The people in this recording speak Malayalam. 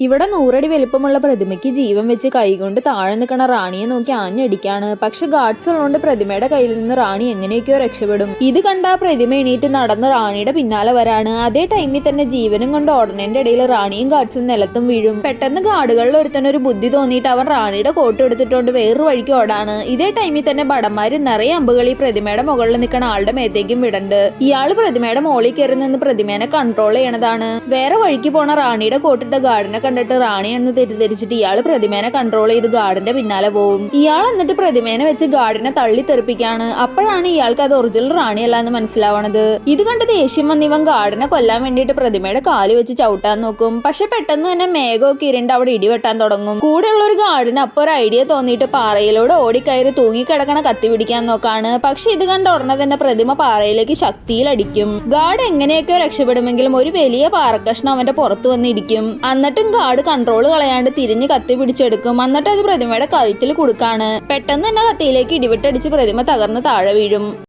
ഇവിടെ 100 അടി വലിപ്പമുള്ള പ്രതിമയ്ക്ക് ജീവൻ വെച്ച് കൈകൊണ്ട് താഴെ നിൽക്കണ റാണിയെ നോക്കി ആഞ്ഞടിക്കാണ്. പക്ഷെ ഗാർഡ്സ് ഉള്ളതുകൊണ്ട് പ്രതിമയുടെ കയ്യിൽ നിന്ന് റാണി എങ്ങനെയൊക്കെയോ രക്ഷപ്പെടും. ഇത് കണ്ട ആ പ്രതിമ എണീറ്റ് നടന്ന് റാണിയുടെ പിന്നാലെ വരാണ്. അതേ ടൈമിൽ തന്നെ ജീവനും കൊണ്ട് ഓടണേന്റെ ഇടയിൽ റാണിയും ഗാർഡ്സും നിലത്തും വീഴും. പെട്ടെന്ന് ഗാർഡുകളിൽ ഒരുത്തനൊരു ബുദ്ധി തോന്നിയിട്ട് അവൻ റാണിയുടെ കോട്ട് എടുത്തിട്ടുണ്ട് വേറൊരു വഴിക്ക് ഓടാണ്. ഇതേ ടൈമിൽ തന്നെ ഭടന്മാര് നിറയെ അമ്പുകൾ ഈ പ്രതിമയുടെ മുകളിൽ നിൽക്കുന്ന ആളുടെ മേത്തേക്കും വിടണ്ട്. ഇയാള് പ്രതിമയുടെ മോളിൽ കയറി നിന്ന് പ്രതിമേനെ കൺട്രോൾ ചെയ്യണതാണ്. വേറെ വഴിക്ക് പോണ റാണിയുടെ കോട്ടിട്ട ഗാർഡിനെ കണ്ടിട്ട് റാണിയെന്ന് തെറ്റിദ്ധരിച്ചിട്ട് ഇയാള് പ്രതിമേനെ കൺട്രോൾ ചെയ്ത് ഗാർഡിന്റെ പിന്നാലെ പോവും. ഇയാൾ എന്നിട്ട് പ്രതിമേനെ വെച്ച് ഗാർഡിനെ തള്ളി തെറിപ്പിക്കാണ്. അപ്പോഴാണ് ഇയാൾക്ക് അത് ഒറിജിനൽ റാണിയല്ല എന്ന് മനസ്സിലാവണത്. ഇത് കണ്ട് ദേഷ്യം വന്ന് ഇവൻ ഗാർഡിനെ കൊല്ലാൻ വേണ്ടിയിട്ട് പ്രതിമയുടെ കാല് വെച്ച് ചവിട്ടാൻ നോക്കും. പക്ഷെ പെട്ടെന്ന് തന്നെ മേഘമൊക്കെ ഇരുണ്ട് അവിടെ ഇടിവെട്ടാൻ തുടങ്ങും. കൂടെയുള്ള ഒരു ഗാർഡിന് അപ്പൊ ഒരു ഐഡിയ തോന്നിയിട്ട് പാറയിലൂടെ ഓടിക്കയറി തൂങ്ങിക്കിടക്കണ കത്തി പിടിക്കാൻ നോക്കാണ്. പക്ഷെ ഇത് കണ്ട ഉടനെ തന്നെ പ്രതിമ പാറയിലേക്ക് ശക്തിയിൽ അടിക്കും. ഗാർഡ് എങ്ങനെയൊക്കെയോ രക്ഷപ്പെടുമെങ്കിലും ഒരു വലിയ പാറക്കഷ്ണം അവന്റെ പുറത്ത് വന്ന് ഇടിക്കും. എന്നിട്ടും ഗാർഡ് കൺട്രോൾ കളയാണ്ട് തിരിഞ്ഞ് കത്തി പിടിച്ചെടുക്കും. എന്നിട്ട് അത് പ്രതിമയുടെ കഴുത്തിൽ കൊടുക്കാണ്. പെട്ടെന്ന് തന്നെ കത്തിയിലേക്ക് ഇടിവിട്ടടിച്ച് പ്രതിമ തകർന്ന് താഴെ വീഴും.